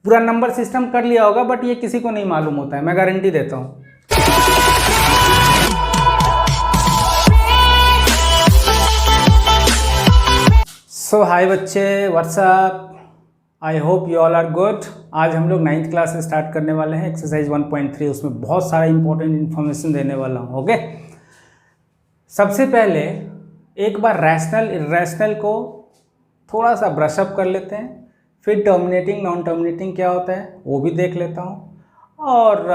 पूरा number system कर लिया होगा, बट ये किसी को नहीं मालूम होता है, मैं गारंटी देता हूँ। सो हाय बच्चे, what's up, I hope you all are good. आज हम लोग 9th क्लास से स्टार्ट करने वाले हैं, एक्सरसाइज 1.3। उसमें बहुत सारा इंपॉर्टेंट इन्फॉर्मेशन देने वाला हूँ। ओके, सबसे पहले एक बार रैशनल इर्रेशनल को थोड़ा सा ब्रशअप कर लेते हैं, फिर टर्मिनेटिंग नॉन टर्मिनेटिंग क्या होता है वो भी देख लेता हूँ, और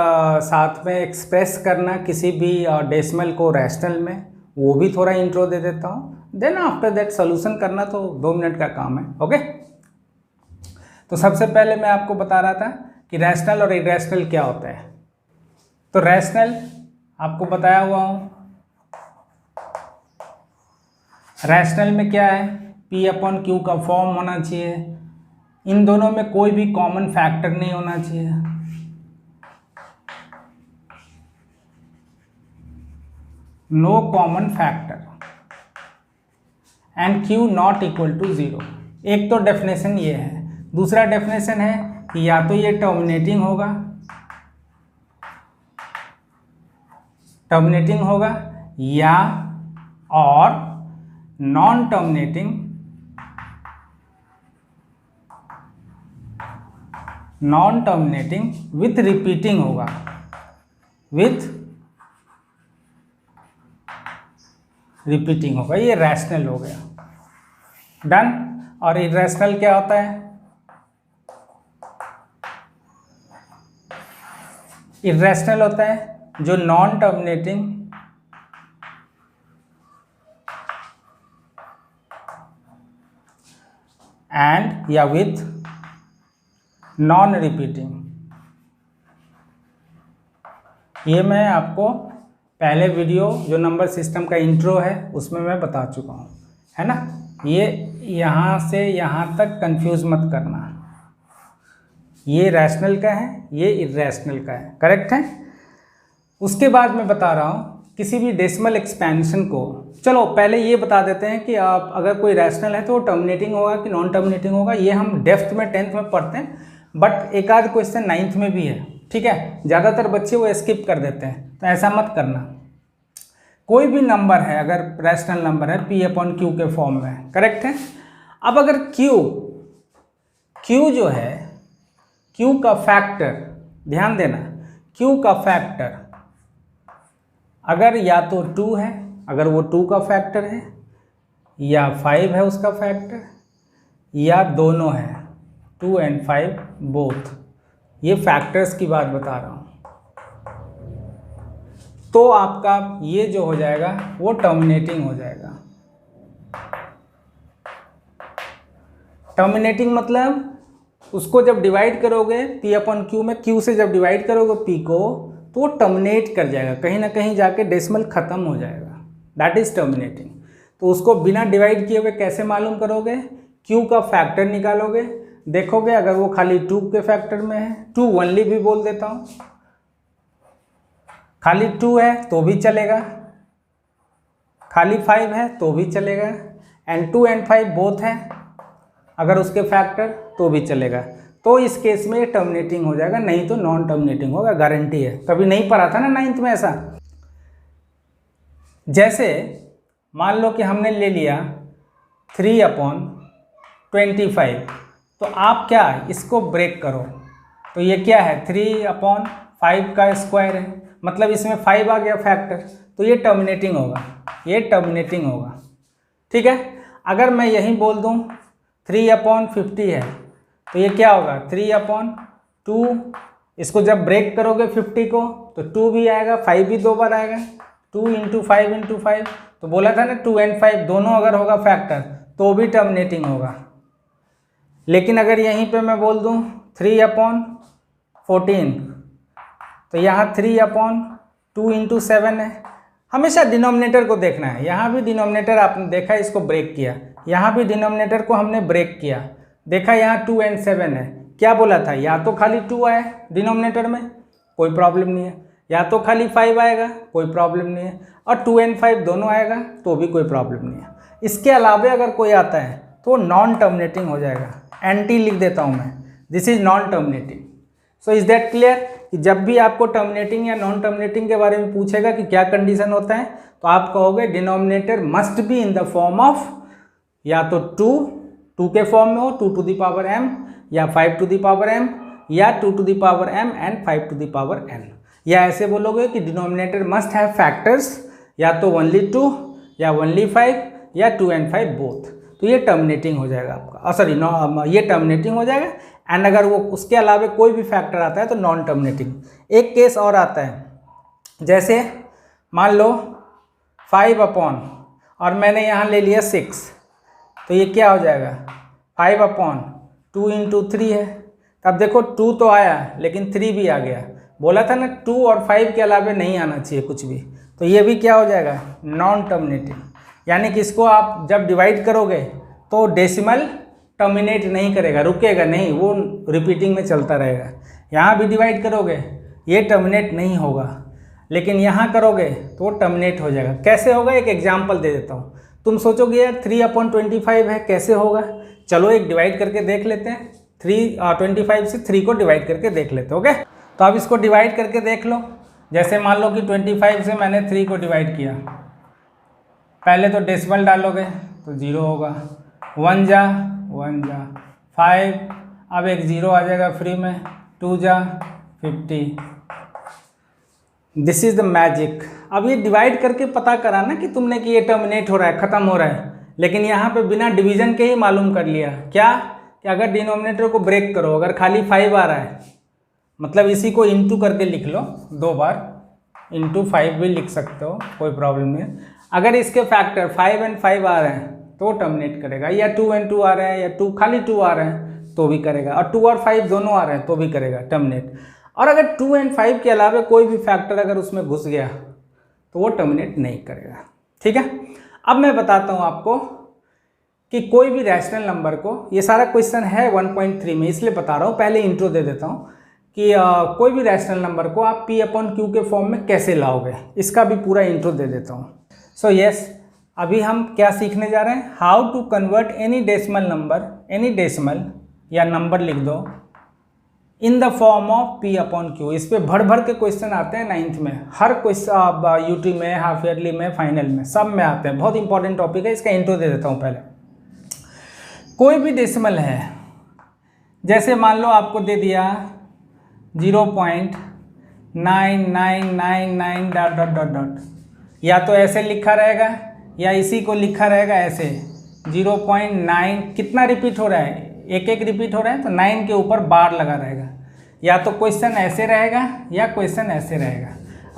साथ में एक्सप्रेस करना किसी भी डेसिमल को रैशनल में वो भी थोड़ा इंट्रो दे देता हूँ। देन आफ्टर दैट सोल्यूशन करना तो 2 मिनट का काम है। ओके, तो सबसे पहले मैं आपको बता रहा था कि रैशनल और इर्रेशनल क्या होता है। तो रैशनल आपको बताया हुआ हूँ, रैशनल में क्या है, P/Q का फॉर्म होना चाहिए, इन दोनों में कोई भी कॉमन फैक्टर नहीं होना चाहिए, no common factor, and Q not equal to 0। एक तो डेफिनेशन ये है। दूसरा डेफिनेशन है कि या तो ये टर्मिनेटिंग होगा या और नॉन टर्मिनेटिंग विथ रिपीटिंग होगा, ये रैशनल हो गया। डन। और इर्रेशनल क्या होता है, इर्रेशनल होता है जो नॉन टर्मिनेटिंग एंड या विथ नॉन रिपीटिंग। ये मैं आपको पहले वीडियो जो नंबर सिस्टम का इंट्रो है उसमें मैं बता चुका हूँ, है ना। ये यहाँ से यहाँ तक कंफ्यूज मत करना, ये रैशनल का है, ये इर्रेशनल का है, करेक्ट है। उसके बाद मैं बता रहा हूँ किसी भी डेसिमल एक्सपेंशन को। चलो पहले ये बता देते हैं कि आप अगर कोई रैशनल है तो वो टर्मिनेटिंग होगा कि नॉन टर्मिनेटिंग होगा, ये हम डेप्थ में 10th में पढ़ते हैं, बट एक आध क्वेश्चन 9th में भी है, ठीक है। ज़्यादातर बच्चे वो स्किप कर देते हैं, तो ऐसा मत करना। कोई भी नंबर है अगर रैशनल नंबर है P/Q के फॉर्म में, करेक्ट है। अब अगर Q जो है, Q का फैक्टर, ध्यान देना, Q का फैक्टर अगर या तो 2 है, अगर वो 2 का फैक्टर है, या 5 है उसका फैक्टर, या दोनों है 2 and 5 बोथ, ये फैक्टर्स की बात बता रहा हूँ, तो आपका ये जो हो जाएगा वो टर्मिनेटिंग हो जाएगा। टर्मिनेटिंग मतलब उसको जब डिवाइड करोगे P/Q में, Q से जब डिवाइड करोगे P को, तो वो टर्मिनेट कर जाएगा, कहीं ना कहीं जाके डेसिमल खत्म हो जाएगा, दैट इज टर्मिनेटिंग। तो उसको बिना डिवाइड किए हुए कैसे मालूम करोगे, Q का फैक्टर निकालोगे, देखोगे अगर वो खाली 2 के फैक्टर में है, 2 ओनली भी बोल देता हूँ, खाली 2 है तो भी चलेगा, खाली 5 है तो भी चलेगा, एंड 2 and 5 बोथ है अगर उसके फैक्टर तो भी चलेगा। तो इस केस में ये टर्मिनेटिंग हो जाएगा, नहीं तो नॉन टर्मिनेटिंग होगा, गारंटी है। कभी नहीं पढ़ा था ना 9th में ऐसा। जैसे मान लो कि हमने ले लिया 3/25, तो आप क्या इसको ब्रेक करो, तो ये क्या है 3/5 का स्क्वायर है, मतलब इसमें 5 आ गया फैक्टर, तो ये टर्मिनेटिंग होगा, ठीक है। अगर मैं यही बोल दूं 3/50 है, तो ये क्या होगा 3/2, इसको जब ब्रेक करोगे 50 को तो 2 भी आएगा, 5 भी 2 बार आएगा, 2 × 5 × 5, तो बोला था ना 2 and 5 दोनों अगर होगा फैक्टर तो भी टर्मिनेटिंग होगा। लेकिन अगर यहीं पे मैं बोल दूं 3/14, तो यहाँ 3/2 × 7 है। हमेशा डिनोमिनेटर को देखना है, यहाँ भी डिनोमिनेटर आपने देखा इसको ब्रेक किया, यहाँ भी डिनोमिनेटर को हमने ब्रेक किया, देखा यहाँ 2 and 7 है, क्या बोला था, या तो खाली 2 आए डिनोमिनेटर में कोई प्रॉब्लम नहीं है, या तो खाली 5 आएगा कोई प्रॉब्लम नहीं है, और 2 and 5 दोनों आएगा तो भी कोई प्रॉब्लम नहीं है। इसके अलावा अगर कोई आता है तो नॉन टर्मिनेटिंग हो जाएगा, एंटी लिख देता हूँ मैं, this is non terminating. So is that clear कि जब भी आपको टर्मिनेटिंग या नॉन टर्मिनेटिंग के बारे में पूछेगा कि क्या कंडीशन होता है, तो आप कहोगे denominator must be in the form of या तो 2 के फॉर्म में हो 2 टू द पावर m, या 5 टू द पावर m, या 2 to the power m and 5 to the power n। या ऐसे बोलोगे कि डिनोमिनेटर मस्ट हैव फैक्टर्स या तो ओनली 2 या ओनली 5 या 2 and 5 बोथ। तो ये टर्मिनेटिंग हो जाएगा आपका, सॉरी ये टर्मिनेटिंग हो जाएगा। एंड अगर वो उसके अलावा कोई भी फैक्टर आता है तो नॉन टर्मिनेटिंग। एक केस और आता है, जैसे मान लो 5 अपॉन और मैंने यहाँ ले लिया 6, तो ये क्या हो जाएगा 5 अपॉन 2 इंटू 3 है। तब देखो 2 तो आया लेकिन 3 भी आ गया, बोला था ना 2 और 5 के अलावा नहीं आना चाहिए कुछ भी, तो ये भी क्या हो जाएगा नॉन टर्मिनेटिंग। यानी कि इसको आप जब डिवाइड करोगे तो डेसिमल टर्मिनेट नहीं करेगा, रुकेगा नहीं, वो रिपीटिंग में चलता रहेगा। यहाँ भी डिवाइड करोगे ये टर्मिनेट नहीं होगा, लेकिन यहाँ करोगे तो टर्मिनेट हो जाएगा। कैसे होगा, एक एग्जांपल दे देता हूँ। तुम सोचोगे यार 3/25 है, कैसे होगा? चलो एक डिवाइड करके देख लेते हैं। 25 से 3 को डिवाइड करके देख लेते हैं। ओके, तो अब इसको डिवाइड करके देख लो। जैसे मान लो कि 25 से मैंने 3 को डिवाइड किया, पहले तो डेसिमल डालोगे तो 0 होगा, 1 जा 5, अब एक 0 आ जाएगा फ्री में, 2 जा 50। This is the magic. अब ये डिवाइड करके पता करा ना कि तुमने कि ये टर्मिनेट हो रहा है, ख़त्म हो रहा है, लेकिन यहाँ पे बिना डिवीजन के ही मालूम कर लिया क्या कि अगर डिनोमिनेटर को ब्रेक करो, अगर खाली 5 आ रहा है, मतलब इसी को इंटू करके लिख लो 2 बार, इंटू 5 भी लिख सकते हो, कोई प्रॉब्लम नहीं है। अगर इसके फैक्टर 5 and 5 आ रहे हैं तो टर्मिनेट करेगा, या 2 and 2 आ रहे हैं, या 2 खाली 2 आ रहे हैं तो भी करेगा, और 2 और 5 दोनों आ रहे हैं तो भी करेगा टर्मिनेट। और अगर 2 and 5 के अलावा कोई भी फैक्टर अगर उसमें घुस गया तो वो टर्मिनेट नहीं करेगा। ठीक है, अब मैं बताता हूँ आपको कि कोई भी रैशनल नंबर को, ये सारा क्वेश्चन है 1.3 में इसलिए बता रहा हूँ, पहले इंट्रो दे देता हूँ कि कोई भी रैशनल नंबर को आप P/Q के फॉर्म में कैसे लाओगे, इसका भी पूरा इंट्रो दे देता हूँ। सो यस, अभी हम क्या सीखने जा रहे हैं, how to convert any decimal number, any decimal या नंबर लिख दो in the form of P/Q। इस पे भर भर के क्वेश्चन आते हैं 9th में, हर क्वेश्चन यूटी में, हाफ ईयरली में, फाइनल में, सब में आते हैं। बहुत इंपॉर्टेंट टॉपिक है, इसका इंट्रो दे देता हूँ पहले। कोई भी डेसिमल है, जैसे मान लो आपको दे दिया 0.9999 डॉट डॉट डॉट डॉट, या तो ऐसे लिखा रहेगा या इसी को लिखा रहेगा ऐसे 0.9, कितना रिपीट हो रहा है, एक रिपीट हो रहा है तो 9 के ऊपर बार लगा रहेगा। या तो क्वेश्चन ऐसे रहेगा या क्वेश्चन ऐसे रहेगा।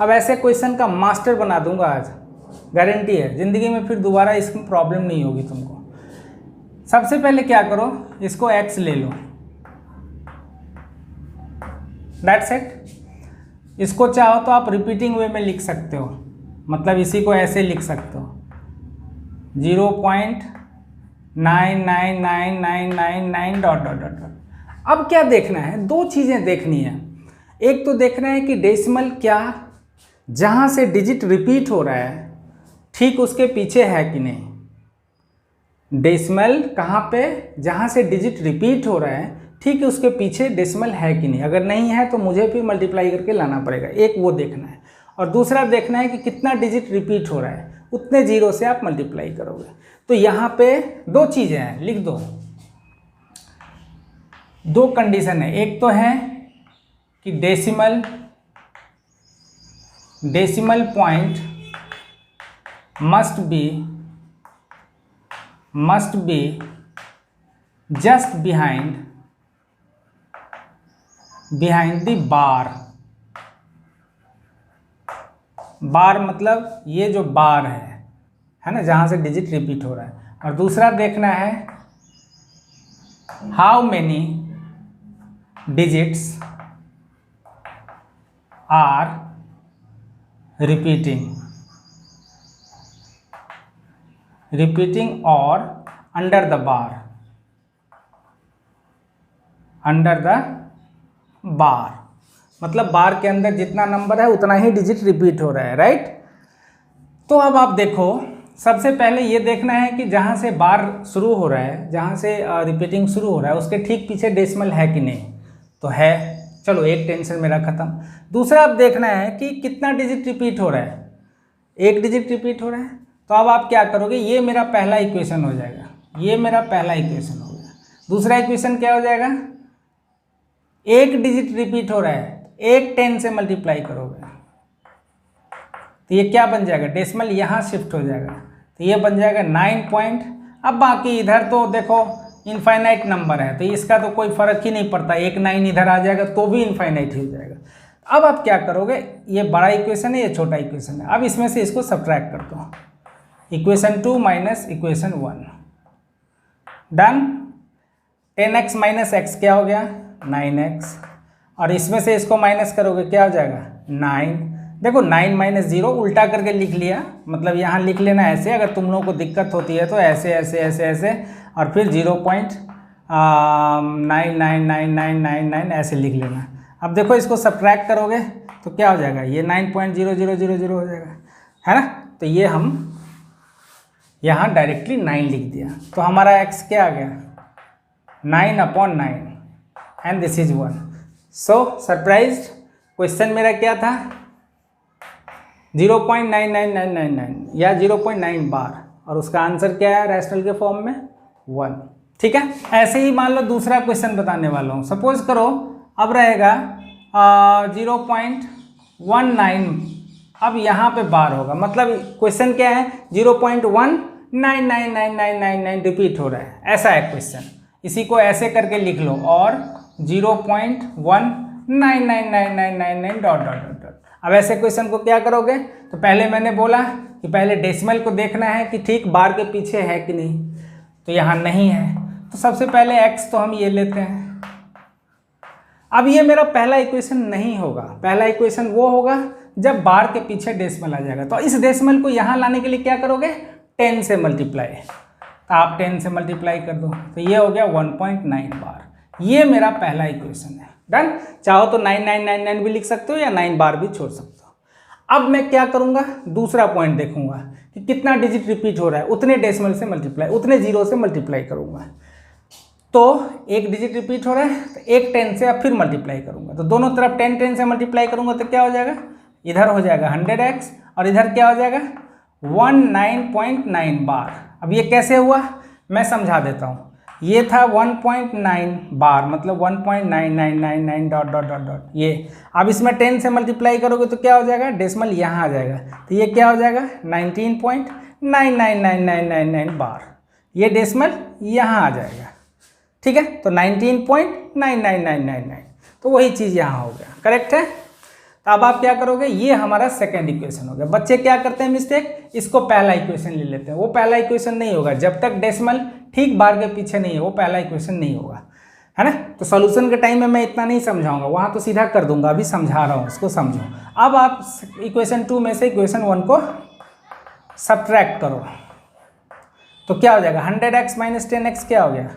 अब ऐसे क्वेश्चन का मास्टर बना दूंगा आज, गारंटी है, ज़िंदगी में फिर दोबारा इसमें प्रॉब्लम नहीं होगी तुमको। सबसे पहले क्या करो, इसको x ले लो, दैट्स इट। इसको चाहो तो आप रिपीटिंग वे में लिख सकते हो, मतलब इसी को ऐसे लिख सकते हो 0.999999 डॉट डॉट डॉट डॉट। अब क्या देखना है, दो चीज़ें देखनी है। एक तो देखना है कि डेसिमल क्या जहाँ से डिजिट रिपीट हो रहा है ठीक उसके पीछे है कि नहीं। डेसिमल कहाँ पे, जहाँ से डिजिट रिपीट हो रहा है ठीक उसके पीछे डेसिमल है कि नहीं। अगर नहीं है तो मुझे फिर मल्टीप्लाई करके लाना पड़ेगा, एक वो देखना है। और दूसरा देखना है कि कितना डिजिट रिपीट हो रहा है, उतने जीरो से आप मल्टीप्लाई करोगे। तो यहाँ पे दो चीज़ें हैं, लिख दो, दो कंडीशन है। एक तो है कि decimal point must be just behind the bar मतलब ये जो बार है ना, जहाँ से डिजिट रिपीट हो रहा है। और दूसरा देखना है how many digits are repeating और अंडर द बार, मतलब बार के अंदर जितना नंबर है उतना ही डिजिट रिपीट हो रहा है, राइट। तो अब आप देखो सबसे पहले ये देखना है कि जहाँ से बार शुरू हो रहा है, जहाँ से रिपीटिंग शुरू हो रहा है, उसके ठीक पीछे डेसिमल है कि नहीं, तो है। चलो एक टेंशन मेरा खत्म। दूसरा अब देखना है कि कितना डिजिट रिपीट हो रहा है, एक डिजिट रिपीट हो रहा है। तो अब आप क्या करोगे, ये मेरा पहला इक्वेशन हो जाएगा, ये मेरा पहला इक्वेशन हो गया। दूसरा इक्वेशन क्या हो जाएगा, एक डिजिट रिपीट हो रहा है, एक 10 से मल्टीप्लाई करोगे तो ये क्या बन जाएगा, डेसिमल यहाँ शिफ्ट हो जाएगा, तो ये बन जाएगा 9 पॉइंट। अब बाकी इधर तो देखो इनफाइनाइट नंबर है, तो इसका तो कोई फ़र्क ही नहीं पड़ता, एक 9 इधर आ जाएगा तो भी इनफाइनाइट ही हो जाएगा। अब आप क्या करोगे, ये बड़ा इक्वेशन है, ये छोटा इक्वेशन है, अब इसमें से इसको सब्ट्रैक्ट कर दो, equation 2 minus equation 1, done. 10x minus x क्या हो गया, 9x, और इसमें से इसको माइनस करोगे क्या हो जाएगा, 9। देखो 9 माइनस 0 उल्टा करके लिख लिया, मतलब यहाँ लिख लेना ऐसे, अगर तुम लोगों को दिक्कत होती है तो ऐसे ऐसे ऐसे ऐसे, और फिर 0.9999999 ऐसे लिख लेना। अब देखो इसको सब्ट्रैक्ट करोगे तो क्या हो जाएगा, ये 9.0000 हो जाएगा, है ना। तो ये हम यहाँ डायरेक्टली 9 लिख दिया, तो हमारा x क्या आ गया, 9/9, and this is 1। So surprised, question मेरा क्या था, 0.99999 या 0.9 बार, और उसका आंसर क्या है रैशनल के फॉर्म में 1। ठीक है, ऐसे ही मान लो दूसरा क्वेश्चन बताने वाला हूँ। सपोज करो अब रहेगा 0.19, अब यहाँ पे बार होगा, मतलब क्वेश्चन क्या है, 0.19999999 रिपीट हो रहा है, ऐसा है क्वेश्चन। इसी को ऐसे करके लिख लो, और 0.199999 डॉट डॉट डॉट। अब ऐसे क्वेश्चन को क्या करोगे, तो पहले मैंने बोला कि पहले डेसिमल को देखना है कि ठीक बार के पीछे है कि नहीं, तो यहाँ नहीं है, तो सबसे पहले x तो हम ये लेते हैं। अब ये मेरा पहला इक्वेशन नहीं होगा, पहला इक्वेशन वो होगा जब बार के पीछे डेसिमल आ जाएगा। तो इस डेसिमल को यहाँ लाने के लिए क्या करोगे, 10 से मल्टीप्लाई, तो आप 10 से मल्टीप्लाई कर दो, तो ये हो गया 1.9 बार। ये मेरा पहला इक्वेशन है, डन। चाहो तो 9999 भी लिख सकते हो या 9 बार भी छोड़ सकते हो। अब मैं क्या करूँगा, दूसरा पॉइंट देखूंगा कि कितना डिजिट रिपीट हो रहा है, उतने डेसिमल से मल्टीप्लाई, उतने जीरो से मल्टीप्लाई करूँगा। तो एक डिजिट रिपीट हो रहा है तो एक 10 से अब फिर मल्टीप्लाई करूँगा, तो दोनों तरफ 10 से मल्टीप्लाई करूँगा तो क्या हो जाएगा, इधर हो जाएगा 100x और इधर क्या हो जाएगा 19.9 बार। अब ये कैसे हुआ मैं समझा देता हूँ। ये था 1.9 बार, मतलब 1.9999 डॉट डॉट डॉट डॉट ये। अब इसमें 10 से मल्टीप्लाई करोगे तो क्या हो जाएगा, डेसिमल यहाँ आ जाएगा, तो ये क्या हो जाएगा 19.999999 बार, ये डेसिमल यहाँ आ जाएगा। ठीक है, तो 19.99999, तो वही चीज़ यहाँ हो गया, करेक्ट है। तो अब आप क्या करोगे, ये हमारा सेकंड इक्वेशन हो गया। बच्चे क्या करते हैं मिस्टेक, इसको पहला इक्वेशन ले लेते हैं, वो पहला इक्वेशन नहीं होगा जब तक डेसिमल ठीक बार के पीछे नहीं है, वो पहला इक्वेशन नहीं होगा, है ना। तो सॉल्यूशन के टाइम में मैं इतना नहीं समझाऊंगा, वहाँ तो सीधा कर दूंगा, अभी समझा रहा हूँ, इसको समझो। अब आप इक्वेशन 2 में से इक्वेशन 1 को सब्ट्रैक्ट करो तो क्या हो जाएगा, 100x माइनस 10x क्या हो गया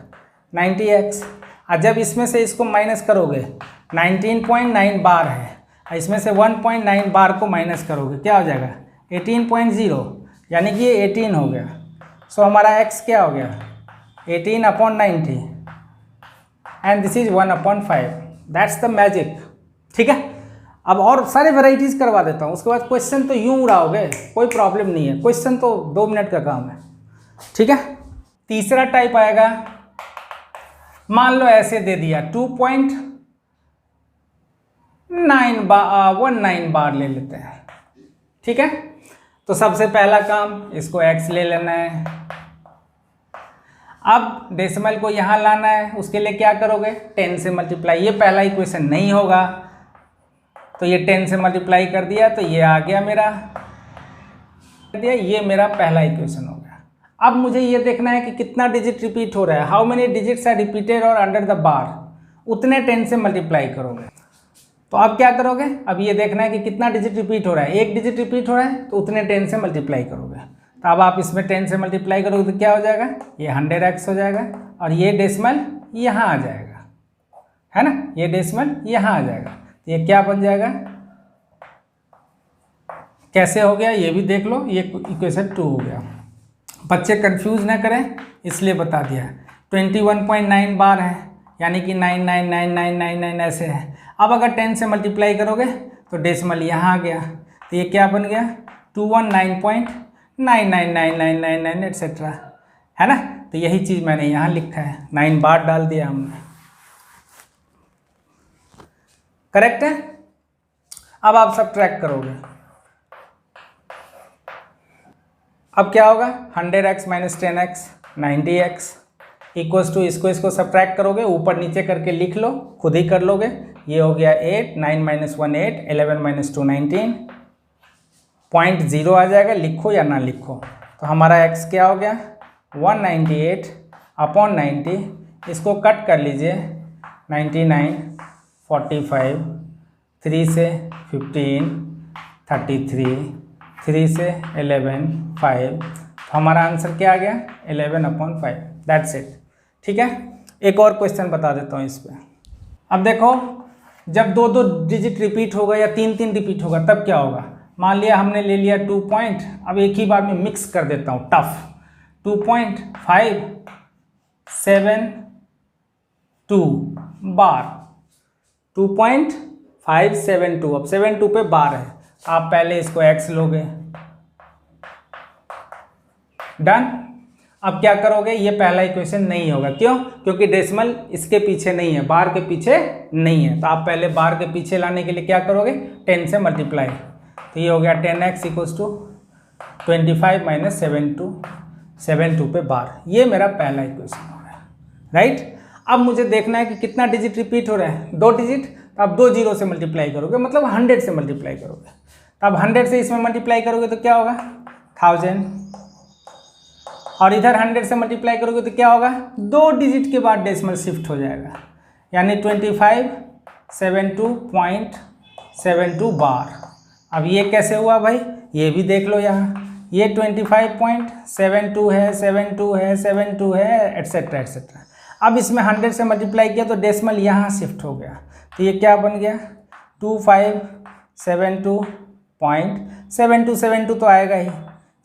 90x। और जब इसमें से इसको माइनस करोगे 19.9 बार है, इसमें से 1.9 बार को माइनस करोगे क्या हो जाएगा 18.0, यानी कि ये 18 हो गया। सो हमारा x क्या हो गया 18/90 and this is 1/5, that's the magic. ठीक है, अब और सारे वेराइटीज़ करवा देता हूँ, उसके बाद क्वेश्चन तो यूँ उड़ाओगे, कोई प्रॉब्लम नहीं है, क्वेश्चन तो 2 मिनट का काम है। ठीक है, तीसरा टाइप आएगा, मान लो ऐसे दे दिया 2.19 बार ले लेते हैं। ठीक है, तो सबसे पहला काम इसको x ले लेना है। अब डेसिमल को यहाँ लाना है, उसके लिए क्या करोगे 10 से मल्टीप्लाई, ये पहला इक्वेशन नहीं होगा तो ये 10 से मल्टीप्लाई कर दिया तो ये आ गया मेरा, ये मेरा पहला इक्वेशन हो गया। अब मुझे ये देखना है कि कितना डिजिट रिपीट हो रहा है, how many digits are repeated और अंडर द बार, उतने 10 से मल्टीप्लाई करोगे। तो अब क्या करोगे, अब ये देखना है कि कितना डिजिट रिपीट हो रहा है, एक डिजिट रिपीट हो रहा है तो उतने 10 से मल्टीप्लाई करोगे। तो अब आप इसमें 10 से मल्टीप्लाई करोगे तो क्या हो जाएगा, ये 100x हो जाएगा और ये डेसिमल यहाँ आ जाएगा, है ना, ये डेसिमल यहाँ आ जाएगा। तो ये क्या बन जाएगा, कैसे हो गया ये भी देख लो, ये इक्वेशन 2 हो गया। बच्चे कंफ्यूज ना करें इसलिए बता दिया। 21.9 बार है, यानी कि 999999 ऐसे है। अब अगर 10 से मल्टीप्लाई करोगे तो डेसिमल यहाँ आ गया, तो ये क्या बन गया 219.999999 एट्सेट्रा, है ना। तो यही चीज़ मैंने यहाँ लिखा है, 9 बार डाल दिया हमने, करेक्ट है। अब आप सब ट्रैक करोगे, अब क्या होगा 100x minus 10x 90x equals to इसको सब्ट्रैक्ट करोगे, ऊपर नीचे करके लिख लो, खुद ही कर लोगे। ये हो गया 8, 9 माइनस 1 8, 11 माइनस 2 19, 0.0 आ जाएगा, लिखो या ना लिखो। तो हमारा x क्या हो गया 198 अपॉन 90, इसको कट कर लीजिए 99, 45, 3 से 15, 33, 3 से 11, 5, तो हमारा आंसर क्या आ गया 11/5, दैट्स इट। ठीक है, एक और क्वेश्चन बता देता हूँ इस पर। अब देखो, जब 2 डिजिट रिपीट होगा या 3 रिपीट होगा तब क्या होगा। मान लिया हमने ले लिया 2 पॉइंट, अब एक ही बार में मिक्स कर देता हूँ, टफ 2.572 बार, 2.572, अब 72 पे बार है, आप पहले इसको x लोगे, डन। अब क्या करोगे, ये पहला इक्वेशन नहीं होगा, क्यों, क्योंकि डेसिमल इसके पीछे नहीं है, बार के पीछे नहीं है, तो आप पहले बार के पीछे लाने के लिए क्या करोगे 10 से मल्टीप्लाई, तो ये हो गया 10x इक्वल्स टू 25 माइनस 72 पे बार, ये मेरा पहला इक्वेशन हो गया, राइट। अब मुझे देखना है कि कितना डिजिट रिपीट हो रहा है, 2 डिजिट, तो आप 2 जीरो से मल्टीप्लाई करोगे, मतलब 100 से मल्टीप्लाई करोगे, तो अब 100 से इसमें मल्टीप्लाई करोगे तो क्या होगा 1000, और इधर 100 से मल्टीप्लाई करोगे तो क्या होगा 2 डिजिट के बाद डेसिमल शिफ्ट हो जाएगा, यानी 2572.72 बार। अब ये कैसे हुआ भाई, ये भी देख लो यहाँ, ये 25.72 है, 72 है एट्सेट्रा एट्सेट्रा। अब इसमें 100 से मल्टीप्लाई किया तो डेसिमल यहाँ शिफ्ट हो गया, तो ये क्या बन गया 2572.72 तो आएगा ही,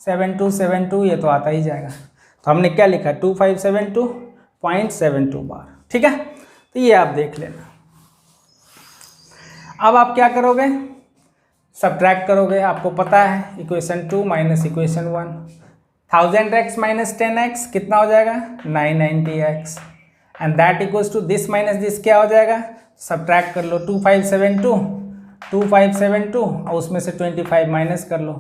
7272 ये तो आता ही जाएगा, तो हमने क्या लिखा 2572.72 बार। ठीक है, तो ये आप देख लेना। अब आप क्या करोगे, सब्ट्रैक्ट करोगे, आपको पता है equation 2 minus equation 1, 1000x minus 10x कितना हो जाएगा 990x, and that equals to this minus this क्या हो जाएगा, सब्ट्रैक्ट कर लो 2572 और उसमें से 25 माइनस कर लो,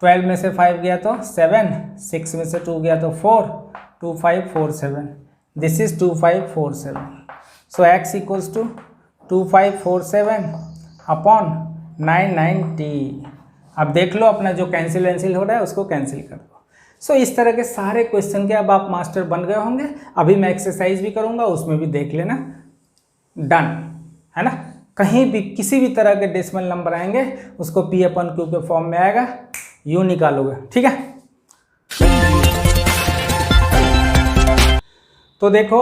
12 में से 5 गया तो 7, 6 में से 2 गया तो 4, 2547, this is 2547, so x equals to 2547 upon 990। अब देख लो अपना जो कैंसिल हो रहा है उसको कैंसिल कर दो। सो इस तरह के सारे क्वेश्चन के अब आप मास्टर बन गए होंगे। अभी मैं एक्सरसाइज भी करूँगा, उसमें भी देख लेना, डन है ना। कहीं भी किसी भी तरह के डेसिमल नंबर आएंगे उसको P/Q के फॉर्म में आएगा, यूँ निकालोगे, ठीक है। तो देखो,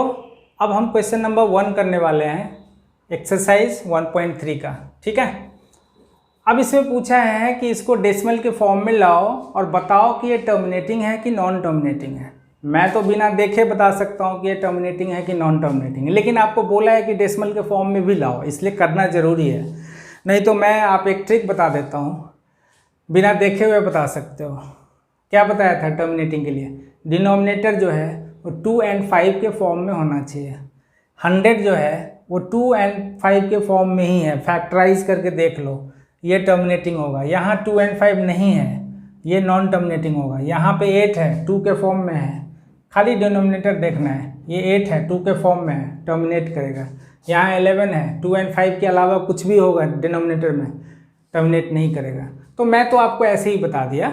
अब हम क्वेश्चन नंबर 1 करने वाले हैं, एक्सरसाइज 1.3 का, ठीक है। अब इसमें पूछा है कि इसको डेसिमल के फॉर्म में लाओ और बताओ कि ये टर्मिनेटिंग है कि नॉन टर्मिनेटिंग है। मैं तो बिना देखे बता सकता हूँ कि ये टर्मिनेटिंग है कि नॉन टर्मिनेटिंग है, लेकिन आपको बोला है कि डेसिमल के फॉर्म में भी लाओ, इसलिए करना ज़रूरी है। नहीं तो मैं आप एक ट्रिक बता देता हूँ, बिना देखे हुए बता सकते हो। क्या बताया था टर्मिनेटिंग के लिए, डिनोमिनेटर जो है वो 2 और 5 के फॉर्म में होना चाहिए। 100 जो है वो 2 और 5 के फॉर्म में ही है, फैक्टराइज करके देख लो, ये टर्मिनेटिंग होगा। यहाँ 2 और 5 नहीं है, ये नॉन टर्मिनेटिंग होगा। यहाँ पे 8 है, 2 के फॉर्म में है, खाली डिनोमिनेटर देखना है, ये 8 है 2 के फॉर्म में है, टर्मिनेट करेगा। यहाँ 11 है, 2 और 5 के अलावा कुछ भी होगा डिनोमिनेटर में, टर्मिनेट नहीं करेगा। तो मैं तो आपको ऐसे ही बता दिया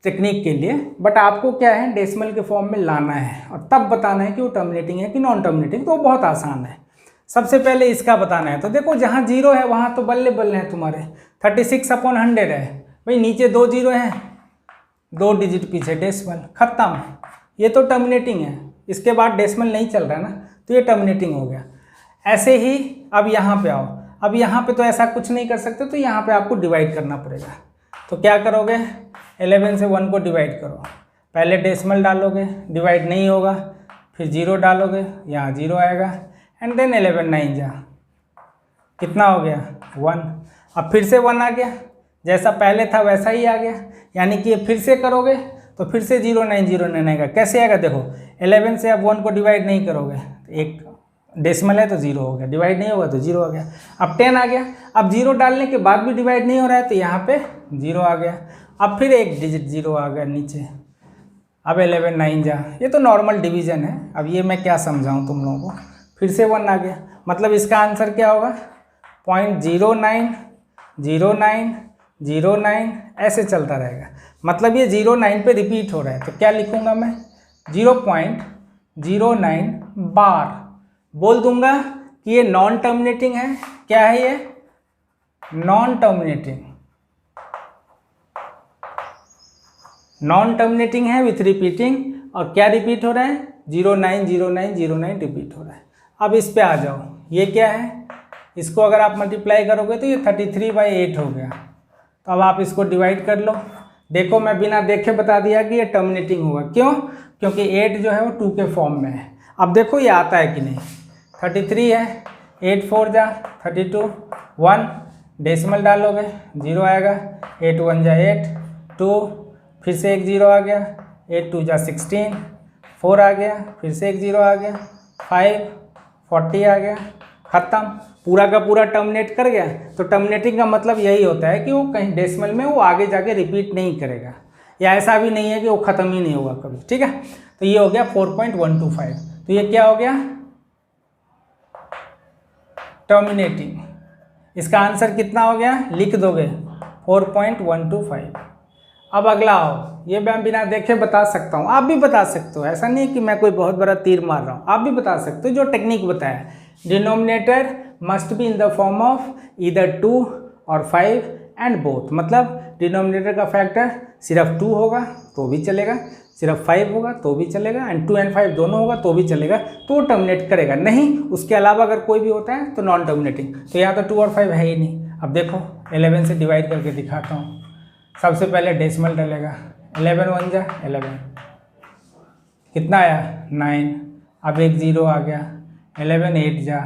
टेक्निक के लिए, बट आपको क्या है डेसिमल के फॉर्म में लाना है और तब बताना है कि वो टर्मिनेटिंग है कि नॉन टर्मिनेटिंग। तो बहुत आसान है। सबसे पहले इसका बताना है, तो देखो जहाँ 0 है वहाँ तो बल्ले बल्ले हैं तुम्हारे, 36/100 है भाई, नीचे 2 0 हैं, 2 डिजिट पीछे डेसिमल, खत्म। ये तो टर्मिनेटिंग है, इसके बाद डेसिमल नहीं चल रहा है ना, तो ये टर्मिनेटिंग हो गया। ऐसे ही अब यहाँ पे आओ, अब यहाँ पे तो ऐसा कुछ नहीं कर सकते, तो यहाँ पे आपको डिवाइड करना पड़ेगा। तो क्या करोगे, 11 से 1 को डिवाइड करो, पहले डेसिमल डालोगे, डिवाइड नहीं होगा, फिर 0 डालोगे, यहाँ 0 आएगा, एंड देन 11 9 जा, कितना हो गया 1। अब फिर से 1 आ गया, जैसा पहले था वैसा ही आ गया, यानी कि ये फिर से करोगे तो फिर से 0 9 आएगा। कैसे आएगा देखो, 11 से अब 1 को डिवाइड नहीं करोगे, एक डेसिमल है तो 0 हो गया, डिवाइड नहीं होगा तो 0 आ गया। अब 10 आ गया, अब 0 डालने के बाद भी डिवाइड नहीं हो रहा है तो यहाँ पे 0 आ गया। अब फिर एक डिजिट 0 आ गया नीचे, अब 11 9 जा, ये तो नॉर्मल डिवीजन है, अब ये मैं क्या समझाऊँ तुम लोगों को। फिर से 1 आ गया, मतलब इसका आंसर क्या होगा 0.090909 ऐसे चलता रहेगा। मतलब ये 09 पे रिपीट हो रहा है, तो क्या लिखूंगा मैं 0.09 बार। बोल दूंगा कि ये नॉन टर्मिनेटिंग है। क्या है ये, नॉन टर्मिनेटिंग, नॉन टर्मिनेटिंग है विथ रिपीटिंग। और क्या रिपीट हो रहा है 090909 रिपीट हो रहा है। अब इस पे आ जाओ, ये क्या है, इसको अगर आप मल्टीप्लाई करोगे तो ये 33/8 हो गया। तो अब आप इसको डिवाइड कर लो। देखो मैं बिना देखे बता दिया कि ये टर्मिनेटिंग होगा, क्यों, क्योंकि 8 जो है वो 2 के फॉर्म में है। अब देखो ये आता है कि नहीं, 33 है, 8 4 जा 32, 1 डेसिमल डालोगे 0 आएगा, 8 1 जा 8, 2 फिर से एक 0 आ गया, 8 2 जा 16, 4 आ गया, फिर से एक 0 आ गया, 5 40 आ गया, ख़त्म। पूरा का पूरा टर्मिनेट कर गया। तो टर्मिनेटिंग का मतलब यही होता है कि वो कहीं डेसिमल में वो आगे जाके रिपीट नहीं करेगा, या ऐसा भी नहीं है कि वो ख़त्म ही नहीं होगा कभी। ठीक है, तो ये हो गया 4.125। तो ये क्या हो गया, टर्मिनेटिंग। इसका आंसर कितना हो गया, लिख दोगे 4.125। अब अगला आओ, ये मैं बिना देखे बता सकता हूँ, आप भी बता सकते हो, ऐसा नहीं कि मैं कोई बहुत बड़ा तीर मार रहा हूँ, आप भी बता सकते हो जो टेक्निक बताया। Denominator must be in the form of either 2 और 5 एंड बोथ। मतलब डिनोमिनेटर का फैक्टर सिर्फ 2 होगा तो भी चलेगा, सिर्फ 5 होगा तो भी चलेगा, एंड 2 and 5 दोनों होगा तो भी चलेगा, तो वो टर्मिनेट करेगा। नहीं, उसके अलावा अगर कोई भी होता है तो नॉन टर्मिनेटिंग। तो यहाँ तो 2 और 5 है ही नहीं। अब देखो 11 से डिवाइड करके दिखाता हूँ। सबसे पहले डेसिमल डलेगा, 11 1 जा 11, कितना आया 9। अब एक 0 आ गया, 11 8 जा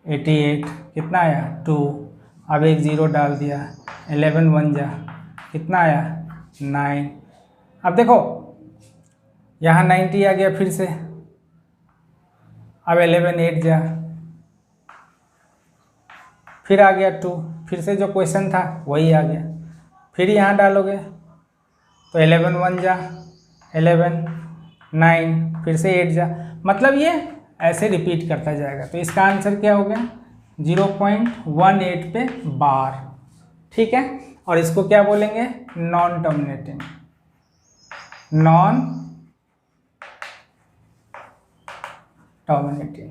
88, कितना आया 2। अब एक 0 डाल दिया, 11 1 जा कितना आया 9। अब देखो यहाँ 90 आ गया फिर से। अब 11 8 जा, फिर आ गया 2, फिर से जो क्वेश्चन था वही आ गया। फिर यहाँ डालोगे तो 11 1 जा 11 9, फिर से 8 जा, मतलब ये ऐसे रिपीट करता जाएगा। तो इसका आंसर क्या हो गया 0.18 पे बार। ठीक है, और इसको क्या बोलेंगे, नॉन टर्मिनेटिंग, नॉन टर्मिनेटिंग।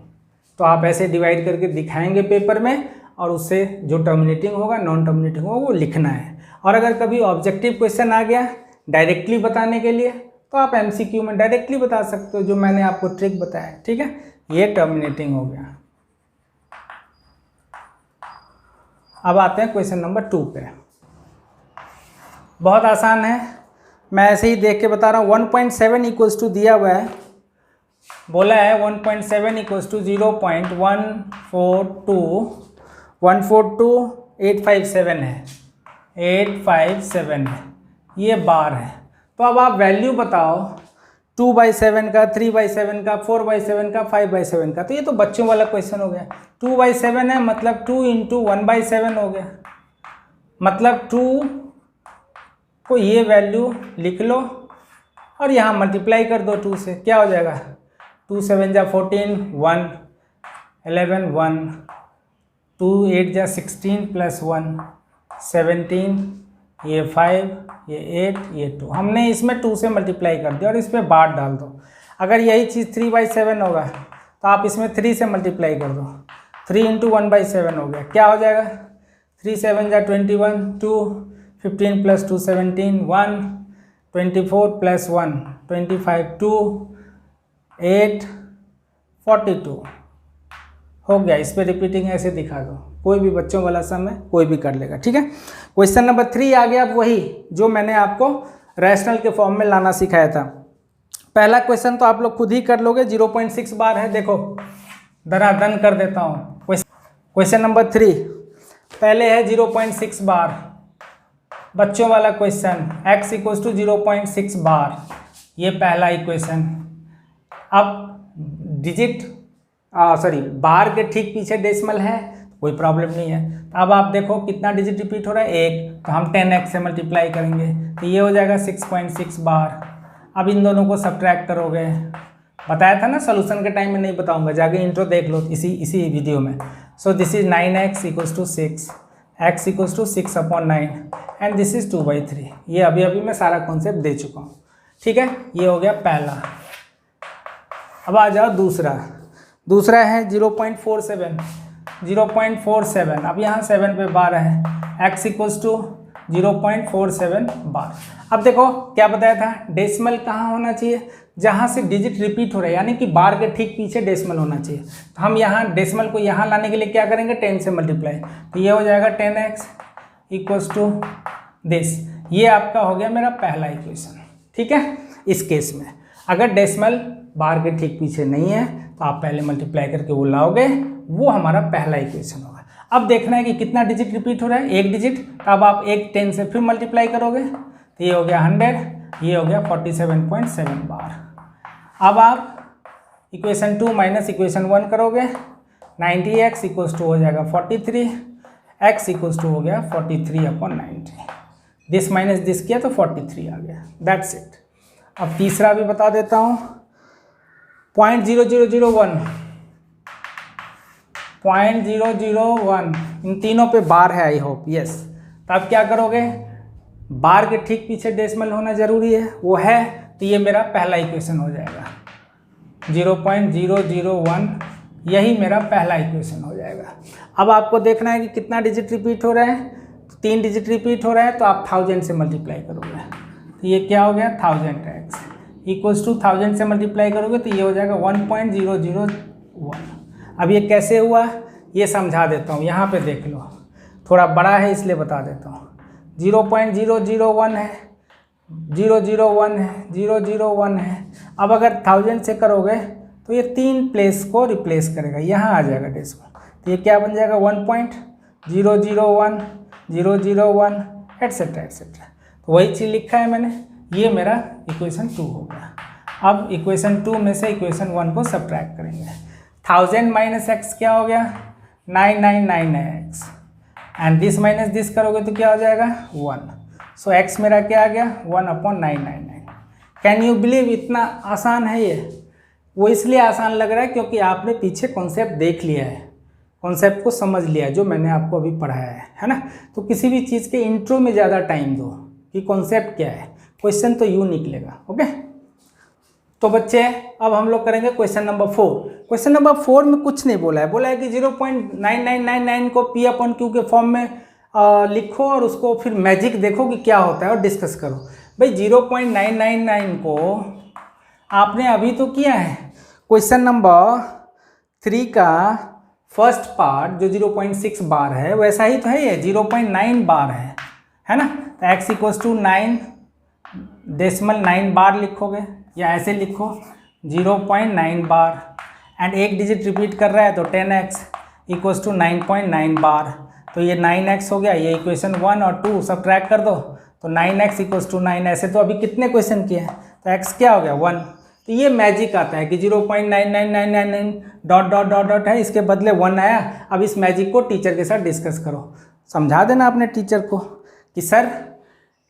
तो आप ऐसे डिवाइड करके दिखाएंगे पेपर में, और उससे जो टर्मिनेटिंग होगा नॉन टर्मिनेटिंग होगा वो लिखना है। और अगर कभी ऑब्जेक्टिव क्वेश्चन आ गया डायरेक्टली बताने के लिए तो आप एमसीक्यू में डायरेक्टली बता सकते हो, जो मैंने आपको ट्रिक बताया। ठीक है, ये टर्मिनेटिंग हो गया। अब आते हैं क्वेश्चन नंबर 2 पे। बहुत आसान है, मैं ऐसे ही देख के बता रहा हूँ। 1.7 इक्वल्स टू दिया हुआ है, बोला है 1.7 इक्वल्स टू 0.142857 है, 857 है, ये बार है। तो अब आप वैल्यू बताओ 2/7 का, 3/7 का, 4/7 का, 5/7 का। तो ये तो बच्चों वाला क्वेश्चन हो गया। 2/7 है मतलब 2 × 1/7 हो गया, मतलब 2 को ये वैल्यू लिख लो और यहाँ मल्टीप्लाई कर दो 2 से। क्या हो जाएगा 2 7 जा 14, 1 11 1, 2 8 जा 16 + 1 17, ये 5, ये 8, ये 2। हमने इसमें 2 से मल्टीप्लाई कर दिया और इस पर बार डाल दो। अगर यही चीज़ 3/7 होगा तो आप इसमें 3 से मल्टीप्लाई कर दो, 3 × 1/7 हो गया। क्या हो जाएगा 3 7 जा 21, 2 15 + 2 17, 1 24 + 1 25, 2 8 42 हो गया। इस पर रिपीटिंग ऐसे दिखा दो, कोई भी बच्चों वाला सम है कोई भी कर लेगा। ठीक है, क्वेश्चन नंबर 3 आ गया। अब वही जो मैंने आपको रैशनल के फॉर्म में लाना सिखाया था। पहला क्वेश्चन तो आप लोग खुद ही कर लोगे, 0.6 बार है, देखो धनाधन कर देता हूँ। क्वेश्चन नंबर 3 पहले है 0.6 बार, बच्चों वाला क्वेश्चन, x इक्वल्स टू 0.6 बार, ये पहला इक्वेशन। अब डिजिट बार के ठीक पीछे डेसिमल है, कोई प्रॉब्लम नहीं है। तो अब आप देखो कितना डिजिट रिपीट हो रहा है, 1, तो हम 10x से मल्टीप्लाई करेंगे तो ये हो जाएगा 6.6 बार। अब इन दोनों को सब्ट्रैक्ट करोगे, बताया था ना सॉल्यूशन के टाइम में नहीं बताऊंगा, जाके इंट्रो देख लो इसी वीडियो में। So this is 9x equals to 6, x equals to 6/9 and this is 2/3। ये अभी मैं सारा कॉन्सेप्ट दे चुका हूँ, ठीक है। ये हो गया पहला। अब आ जाओ दूसरा है 0.47। अब यहाँ 7 पे बार है, x इक्वल्स टू 0.47 बार। अब देखो क्या बताया था, डेसिमल कहाँ होना चाहिए, जहाँ से डिजिट रिपीट हो रहा है, यानी कि बार के ठीक पीछे डेसिमल होना चाहिए। तो हम यहाँ डेसिमल को यहाँ लाने के लिए क्या करेंगे, 10 से मल्टीप्लाई, तो ये हो जाएगा 10x इक्वल्स टू दिस। ये आपका हो गया मेरा पहला इक्वेशन, ठीक है। इस केस में अगर डेसिमल बार के ठीक पीछे नहीं है तो आप पहले मल्टीप्लाई करके वो लाओगे, वो हमारा पहला इक्वेशन होगा। अब देखना है कि कितना डिजिट रिपीट हो रहा है, 1 डिजिट, तो अब आप 10 से फिर मल्टीप्लाई करोगे तो ये हो गया 100, ये हो गया 47.7 बार। अब आप इक्वेशन 2 माइनस इक्वेशन 1 करोगे, 90x इक्वल्स टू हो जाएगा 43, x इक्वल्स टू हो गया 43/90। दिस माइनस दिस किया तो 43 आ गया, दैट्स इट। अब तीसरा भी बता देता हूँ, 0.0001 इन तीनों पे बार है, आई होप यस। तो अब क्या करोगे, बार के ठीक पीछे डेसिमल होना जरूरी है, वो है, तो ये मेरा पहला इक्वेशन हो जाएगा 0.001, यही मेरा पहला इक्वेशन हो जाएगा। अब आपको देखना है कि कितना डिजिट रिपीट हो रहा है, तो 3 डिजिट रिपीट हो रहा है, तो आप 1000 से मल्टीप्लाई करोगे, तो ये क्या हो गया 1000x इक्वल्स टू 1000 से मल्टीप्लाई करोगे तो ये हो जाएगा 1.001। अब ये कैसे हुआ ये समझा देता हूँ, यहाँ पे देख लो, थोड़ा बड़ा है इसलिए बता देता हूँ। 0.001 है, 001 है, 001 है। अब अगर 1000 से करोगे तो ये 3 प्लेस को रिप्लेस करेगा, यहाँ आ जाएगा डेसिमल, तो ये क्या बन जाएगा 1.001, 001 एट्सेट्रा एट्सेट्रा। तो वही चीज़ लिखा है मैंने, ये मेरा इक्वेशन 2 हो गया। अब इक्वेशन 2 में से इक्वेशन 1 को सब्ट्रैक्ट करेंगे, 1000 माइनस x क्या हो गया 9999x, and this minus this करोगे तो क्या हो जाएगा 1। सो x मेरा क्या आ गया 1/999। कैन यू बिलीव, इतना आसान है ये। वो इसलिए आसान लग रहा है क्योंकि आपने पीछे कॉन्सेप्ट देख लिया है, कॉन्सेप्ट को समझ लिया है, जो मैंने आपको अभी पढ़ाया है ना। तो किसी भी चीज़ के इंट्रो में ज़्यादा टाइम दो कि कॉन्सेप्ट क्या है, क्वेश्चन तो यूँ निकलेगा। ओके, तो बच्चे अब हम लोग करेंगे क्वेश्चन नंबर 4। क्वेश्चन नंबर 4 में कुछ नहीं बोला है कि 0.9999 को P/Q के फॉर्म में लिखो और उसको फिर मैजिक देखो कि क्या होता है और डिस्कस करो। भाई 0.999 को आपने अभी तो किया है, क्वेश्चन नंबर 3 का फर्स्ट पार्ट जो 0.6 बार है वैसा ही तो है, ये 0.9 बार है ना। तो x इक्वल्स टू 9 डेसिमल 9 बार लिखोगे, या ऐसे लिखो 0.9 बार, एंड एक डिजिट रिपीट कर रहा है तो 10x इक्वल्स टू 9.9 बार। तो ये 9x हो गया, ये इक्वेशन 1 और 2 सब्ट्रैक्ट कर दो तो 9x इक्वल्स टू 9। ऐसे तो अभी कितने क्वेश्चन किए हैं, तो x क्या हो गया 1। तो ये मैजिक आता है कि 0.99999 डॉट डॉट डॉट डॉट है, इसके बदले 1 आया। अब इस मैजिक को टीचर के साथ डिस्कस करो, समझा देना अपने टीचर को कि सर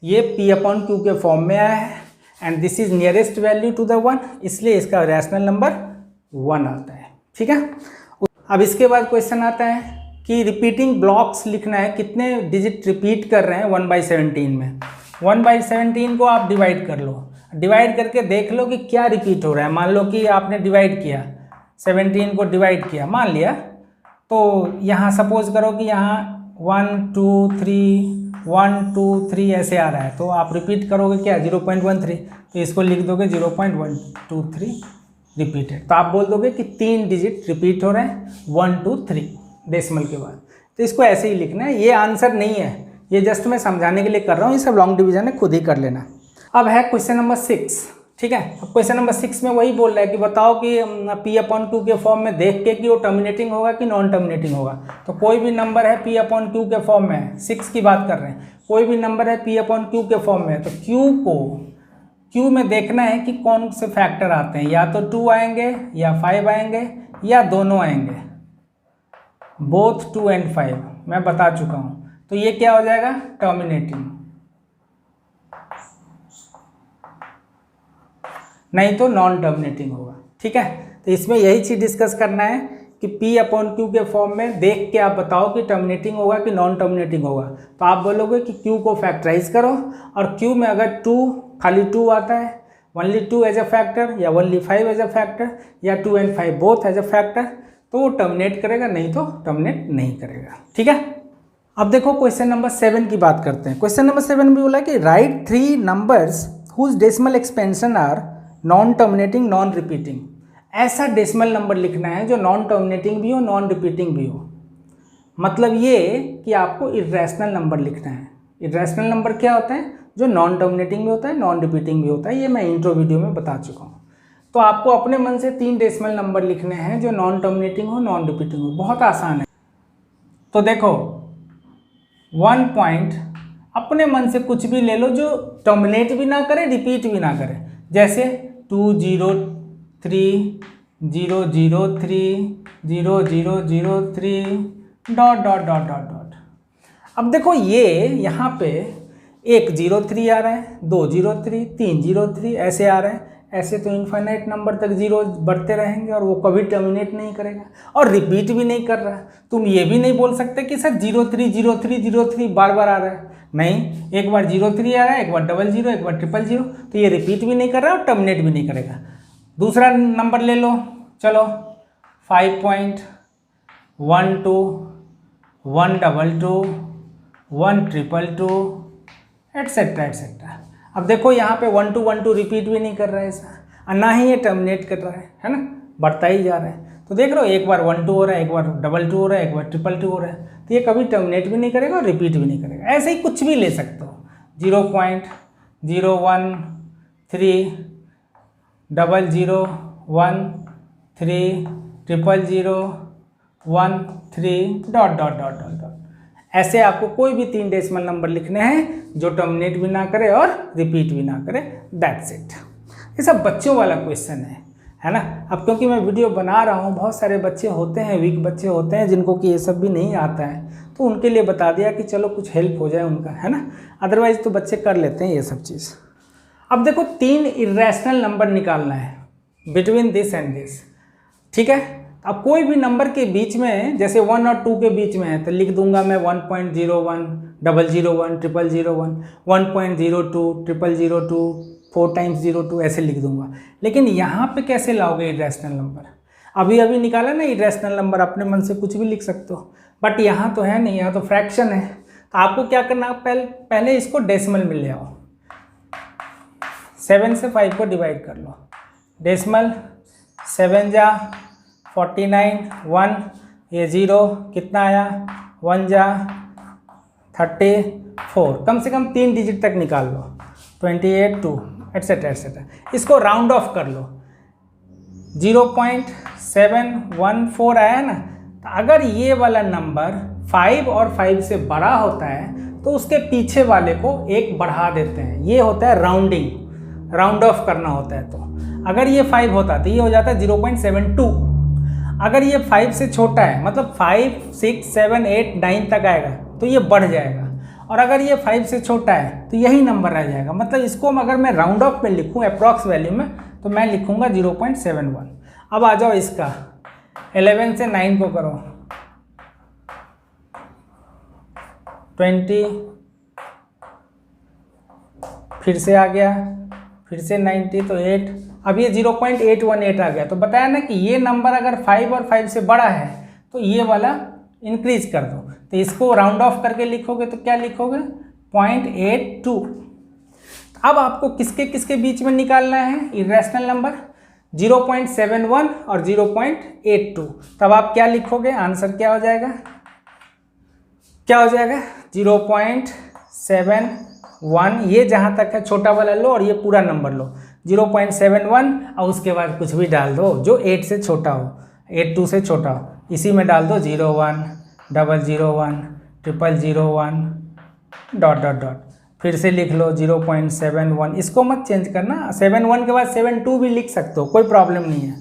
ये P/Q के फॉर्म में आया है and this is nearest value to the 1, इसलिए इसका रैशनल नंबर 1 आता है। ठीक है, अब इसके बाद क्वेश्चन आता है कि रिपीटिंग ब्लॉक्स लिखना है, कितने डिजिट रिपीट कर रहे हैं 1/17 में। 1/17 को आप डिवाइड कर लो, डिवाइड करके देख लो कि क्या रिपीट हो रहा है। मान लो कि आपने डिवाइड किया 17 को डिवाइड किया, मान लिया, तो यहाँ सपोज करो कि यहाँ 1 2 3 1 2 3 ऐसे आ रहा है, तो आप रिपीट करोगे क्या 0.13, तो इसको लिख दोगे 0.123 रिपीटेड। तो आप बोल दोगे कि 3 डिजिट रिपीट हो रहे हैं 1 2 3 डेसिमल के बाद। तो इसको ऐसे ही लिखना है, ये आंसर नहीं है, ये जस्ट मैं समझाने के लिए कर रहा हूँ, ये सब लॉन्ग डिवीजन है, खुद ही कर लेना। अब है क्वेश्चन नंबर 6, ठीक है। अब क्वेश्चन नंबर 6 में वही बोल रहा है कि बताओ कि P/Q के फॉर्म में देख के कि वो टर्मिनेटिंग होगा कि नॉन टर्मिनेटिंग होगा। तो कोई भी नंबर है P/Q के फॉर्म में, 6 की बात कर रहे हैं, कोई भी नंबर है P/Q के फॉर्म में, तो Q में देखना है कि कौन से फैक्टर आते हैं, या तो 2 आएंगे या 5 आएंगे या दोनों आएंगे, बोथ 2 and 5 मैं बता चुका हूँ। तो ये क्या हो जाएगा, टर्मिनेटिंग, नहीं तो नॉन टर्मिनेटिंग होगा, ठीक है। तो इसमें यही चीज़ डिस्कस करना है कि P/Q के फॉर्म में देख के आप बताओ कि टर्मिनेटिंग होगा कि नॉन टर्मिनेटिंग होगा। तो आप बोलोगे कि Q को फैक्टराइज करो, और Q में अगर 2 खाली 2 आता है, ओनली 2 एज अ फैक्टर, या ओनली 5 एज अ फैक्टर, या 2 and 5 both as a factor, तो वो टर्मिनेट करेगा, नहीं तो टर्मिनेट नहीं करेगा, ठीक है। अब देखो क्वेश्चन नंबर 7 की बात करते हैं। क्वेश्चन नंबर 7 में बोला कि write 3 numbers whose decimal expansion are non terminating non repeating. ऐसा डेसिमल नंबर लिखना है जो नॉन टर्मिनेटिंग भी हो नॉन रिपीटिंग भी हो। मतलब ये कि आपको इर्रेशनल नंबर लिखना है। इर्रेशनल नंबर क्या होता है, जो नॉन टर्मिनेटिंग भी होता है नॉन रिपीटिंग भी होता है, ये मैं इंट्रो वीडियो में बता चुका हूँ। तो आपको अपने मन से 3 डेसिमल नंबर लिखने हैं जो नॉन टर्मिनेटिंग हो नॉन रिपीटिंग हो। बहुत आसान है। तो देखो 1 पॉइंट अपने मन से कुछ भी ले लो जो टर्मिनेट भी ना करे रिपीट भी ना करे, जैसे 2 0 3 0 0 3 0 0 0 3 dot dot dot dot dot. अब देखो ये यहाँ पे 1 0 3 आ रहा है, 2 0 3 3 0 3 ऐसे आ रहा है। ऐसे तो इनफाइनाइट नंबर तक जीरो बढ़ते रहेंगे और वो कभी टर्मिनेट नहीं करेगा और रिपीट भी नहीं कर रहा है। तुम ये भी नहीं बोल सकते कि सर 0 3 0 3 0 3 बार बार आ रहा है। नहीं, एक बार 0 3 आ रहा है, एक बार 0 0 एक बार 0 0, तो ये रिपीट भी नहीं कर रहा है और टर्मिनेट भी नहीं करेगा। दूसरा नंबर ले लो, चलो 5.12 1 2 2 1 2 2 एटसेट्रा एटसेट्रा। अब देखो यहाँ पे 1 2 1 2 रिपीट भी नहीं कर रहा है ऐसा, और ना ही ये टर्मिनेट कर रहा है ना, बढ़ता ही जा रहा है। तो देख रहे हो, एक बार 1 2 हो रहा है, एक बार 2 2 हो रहा है, एक बार 2 2 हो रहा है। तो ये कभी टर्मिनेट भी नहीं करेगा और रिपीट भी नहीं करेगा। ऐसे ही कुछ भी ले सकते हो, 0.01 3 0 0 1 3 0 0 1 3 dot dot dot dot dot. ऐसे आपको कोई भी 3 डेसिमल नंबर लिखने हैं जो टर्मिनेट भी ना करे और रिपीट भी ना करे। That's it. ये सब बच्चों वाला क्वेश्चन है ना। अब क्योंकि मैं वीडियो बना रहा हूँ, बहुत सारे बच्चे होते हैं, वीक बच्चे होते हैं जिनको कि ये सब भी नहीं आता है, तो उनके लिए बता दिया कि चलो कुछ हेल्प हो जाए उनका, है ना। अदरवाइज तो बच्चे कर लेते हैं ये सब चीज़। अब देखो 3 इर्रेशनल नंबर निकालना है बिटवीन दिस एंड दिस, ठीक है। अब कोई भी नंबर के बीच में, जैसे 1 और 2 के बीच में है, तो लिख दूंगा मैं 1.01 001 001 1.02 002 4 times 02 ऐसे लिख दूंगा। लेकिन यहाँ पे कैसे लाओगे इर्रेशनल नंबर? अभी अभी निकाला ना इर्रेशनल नंबर, अपने मन से कुछ भी लिख सकते हो, बट यहाँ तो है नहीं, यहाँ तो फ्रैक्शन है। तो आपको क्या करना, पहले इसको डेसिमल में ले आओ। 7 से 5 को डिवाइड कर लो, डेसिमल 7 जा 49 1, ये 0 कितना आया 1 जा 34, कम से कम 3 डिजिट तक निकाल लो, 28 2 एटसेट्रा एटसेट्रा। इसको राउंड ऑफ कर लो, 0.714 आया ना। तो अगर ये वाला नंबर 5 और 5 से बड़ा होता है तो उसके पीछे वाले को 1 बढ़ा देते हैं। ये होता है राउंडिंग, राउंड ऑफ करना होता है। तो अगर ये 5 होता तो ये हो जाता है 0.72। अगर ये 5 से छोटा है, मतलब 5 6 7 8 9 तक आएगा तो ये बढ़ जाएगा, और अगर ये 5 से छोटा है तो यही नंबर रह जाएगा। मतलब इसको अगर मैं राउंड ऑफ में लिखूँ अप्रॉक्स वैल्यू में, तो मैं लिखूँगा 0.71। अब आ जाओ इसका 11 से 9 को करो, 20, फिर से आ गया, फिर से 90 तो 8, अब ये 0.818 आ गया। तो बताया ना कि ये नंबर अगर 5 और 5 से बड़ा है तो ये वाला इंक्रीज कर दो। तो इसको राउंड ऑफ करके लिखोगे तो क्या लिखोगे 0.82। अब आपको किसके किसके बीच में निकालना है इर्रेशनल नंबर, 0.71 और 0.82। तब आप क्या लिखोगे, आंसर क्या हो जाएगा, क्या हो जाएगा 0.71 1, ये जहाँ तक है छोटा वाला लो और ये पूरा नंबर लो 0.71 और उसके बाद कुछ भी डाल दो जो 8 से छोटा हो, 82 से छोटा हो, इसी में डाल दो 01, 001, 0001 डॉट डॉट डॉट, फिर से लिख लो 0.71, इसको मत चेंज करना, 71 के बाद 72 भी लिख सकते हो, कोई प्रॉब्लम नहीं है।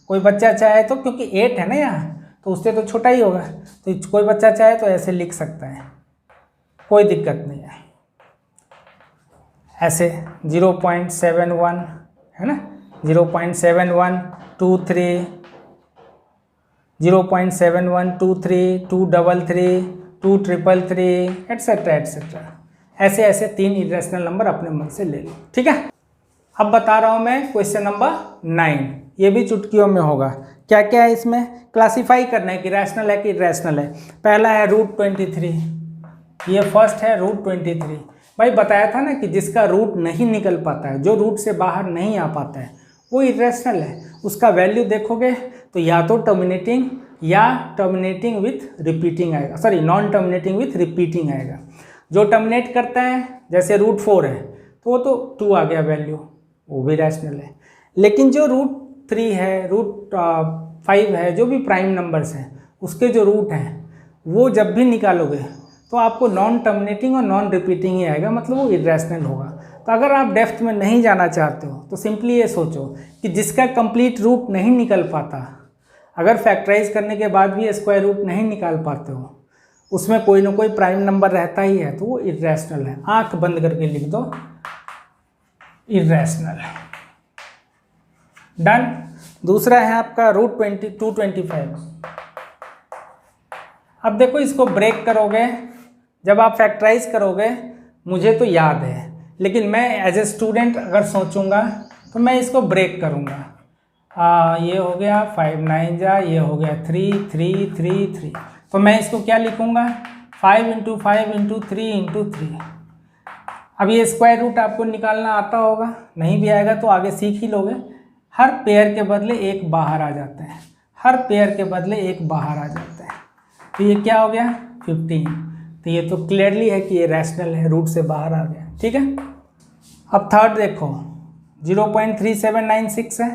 कोई बच्चा चाहे तो, क्योंकि 8 है ना यहाँ, तो उससे तो छोटा ही होगा, तो कोई बच्चा चाहे तो ऐसे लिख सकता है, कोई दिक्कत नहीं है। ऐसे 0.71 है ना, 0.71, 23, 0.71, 23, 233, 233 एट्सेट्रा एट्सेट्रा, ऐसे ऐसे 3 इरेशनल नंबर अपने मन से ले लो, ठीक है। अब बता रहा हूँ मैं क्वेश्चन नंबर 9, ये भी चुटकियों में होगा। क्या क्या है इसमें, क्लासीफाई करना है कि रैशनल है कि इरेशनल है। पहला है √23, ये फर्स्ट है √23। भाई बताया था ना कि जिसका रूट नहीं निकल पाता है, जो रूट से बाहर नहीं आ पाता है, वो इरेशनल है। उसका वैल्यू देखोगे तो या तो टर्मिनेटिंग या टर्मिनेटिंग विथ रिपीटिंग आएगा, sorry non terminating with repeating आएगा। जो टर्मिनेट करता है जैसे √4 है तो वो तो 2 आ गया वैल्यू, वो भी रैशनल है। लेकिन जो √3 है, √5 है, जो भी प्राइम नंबर्स हैं उसके जो रूट हैं वो जब भी निकालोगे तो आपको नॉन टर्मिनेटिंग और नॉन रिपीटिंग ही आएगा, मतलब वो इरेशनल होगा। तो अगर आप डेप्थ में नहीं जाना चाहते हो तो सिंपली ये सोचो कि जिसका कंप्लीट रूट नहीं निकल पाता, अगर फैक्टराइज करने के बाद भी स्क्वायर रूट नहीं निकाल पाते हो, उसमें कोई ना कोई प्राइम नंबर रहता ही है, तो वो इरेशनल है। आंख बंद करके लिख दो इरेशनल, डन। दूसरा है आपका √225। अब देखो इसको ब्रेक करोगे, जब आप फैक्टराइज करोगे, मुझे तो याद है लेकिन मैं एज ए स्टूडेंट अगर सोचूंगा तो मैं इसको ब्रेक करूंगा। ये हो गया 5 9 जा, ये हो गया 3 3 3 3, तो मैं इसको क्या लिखूंगा 5 × 5 × 3 × 3। अब ये स्क्वायर रूट आपको निकालना आता होगा, नहीं भी आएगा तो आगे सीख ही लोगे। हर पेयर के बदले एक बाहर आ जाता है, हर पेयर के बदले एक बाहर आ जाता है, तो ये क्या हो गया 15। तो ये तो क्लियरली है कि ये रैशनल है, रूट से बाहर आ गया, ठीक है। अब थर्ड देखो 0.3796 है।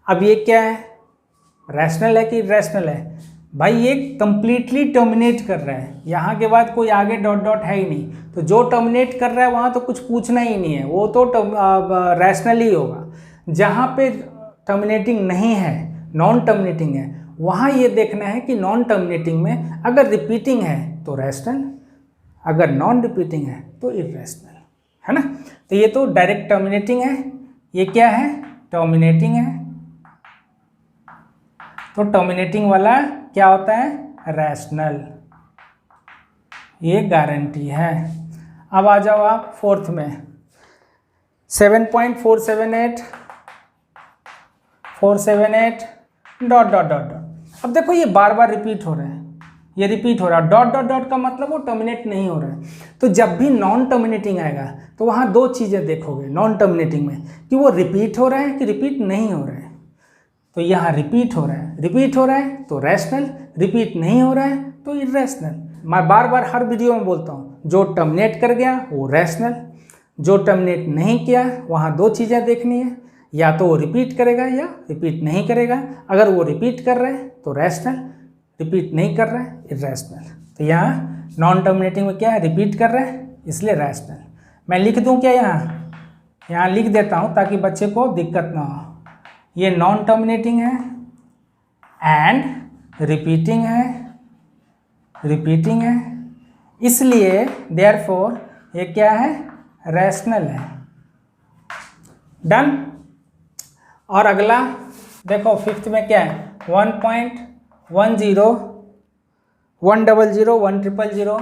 अब ये क्या है, रैशनल है कि इरेशनल है। भाई ये कंप्लीटली टर्मिनेट कर रहा है, यहाँ के बाद कोई आगे डॉट डॉट है ही नहीं, तो जो टर्मिनेट कर रहा है वहाँ तो कुछ पूछना ही नहीं है, वो तो रैशनल ही होगा। जहाँ पे टर्मिनेटिंग नहीं है, नॉन टर्मिनेटिंग है, वहाँ ये देखना है कि नॉन टर्मिनेटिंग में अगर रिपीटिंग है तो रैशनल, अगर नॉन रिपीटिंग है तो इरेशनल, है ना। तो ये तो डायरेक्ट टर्मिनेटिंग है, ये क्या है टर्मिनेटिंग है, तो टर्मिनेटिंग वाला क्या होता है रैशनल, ये गारंटी है। अब आ जाओ आप फोर्थ में 7.478 डॉट डॉट डॉट डॉट। अब देखो ये बार बार रिपीट हो रहा है, ये रिपीट हो रहा है, डॉट डॉट डॉट का मतलब वो टर्मिनेट नहीं हो रहा है। तो जब भी नॉन टर्मिनेटिंग आएगा तो वहाँ 2 चीज़ें देखोगे नॉन टर्मिनेटिंग में, कि वो रिपीट हो रहा है कि रिपीट नहीं हो रहा है। तो यहाँ रिपीट हो रहा है, रिपीट हो रहा है तो रैशनल, रिपीट नहीं हो रहा है तो इरेशनल। मैं बार बार हर वीडियो में बोलता हूँ, जो टर्मिनेट कर गया वो रैशनल, जो टर्मिनेट नहीं किया वहाँ 2 चीज़ें देखनी है, या तो वो रिपीट करेगा या रिपीट नहीं करेगा। अगर वो रिपीट कर रहे हैं तो रैशनल, रिपीट नहीं कर रहा है इरेशनल। तो यहाँ नॉन टर्मिनेटिंग में क्या है रिपीट कर रहा है, इसलिए रैशनल। मैं लिख दूँ क्या, यहाँ लिख देता हूँ ताकि बच्चे को दिक्कत ना हो। ये नॉन टर्मिनेटिंग है एंड रिपीटिंग है, इसलिए देयरफॉर ये क्या है रैशनल है, डन। और अगला देखो फिफ्थ में क्या है 1.10 100 100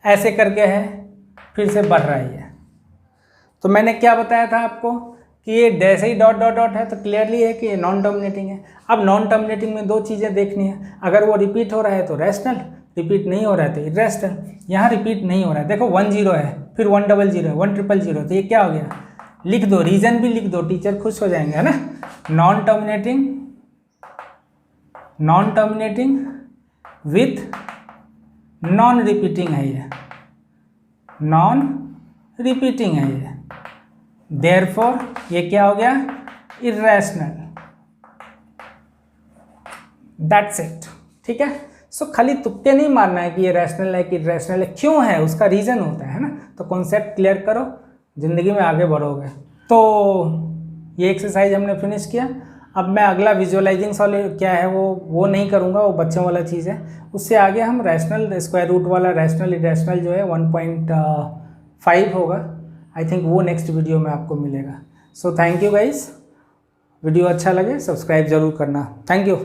ऐसे करके है, फिर से बढ़ रहा है। तो मैंने क्या बताया था आपको कि ये जैसे ही डॉट डॉट डॉट है तो क्लियरली है कि ये नॉन टर्मिनेटिंग है। अब नॉन टर्मिनेटिंग में 2 चीज़ें देखनी है, अगर वो रिपीट हो रहा है तो रैशनल, रिपीट नहीं हो रहा है तो इरेशनल। यहाँ रिपीट नहीं हो रहा है, देखो 10 है, फिर 100 है, 100, तो ये क्या हो गया, लिख दो, रीजन भी लिख दो, टीचर खुश हो जाएंगे, है ना। Non terminating with non repeating है ये, नॉन रिपीटिंग है ये, देयरफॉर ये क्या हो गया, इर्रेशनल, दैट्स इट। ठीक है, सो खाली तुक्के नहीं मारना है कि ये रैशनल है कि इर्रेशनल है, क्यों है उसका रीज़न होता है ना। तो कॉन्सेप्ट क्लियर करो, ज़िंदगी में आगे बढ़ोगे। तो ये एक्सरसाइज हमने फिनिश किया। अब मैं अगला विजुअलाइजिंग सॉल्व क्या है वो नहीं करूँगा, वो बच्चों वाला चीज़ है। उससे आगे हम रैशनल स्क्वायर रूट वाला रैशनल इरेशनल जो है 1.5 होगा, आई थिंक वो नेक्स्ट वीडियो में आपको मिलेगा। So thank you guys, video अच्छा लगे सब्सक्राइब जरूर करना, थैंक यू।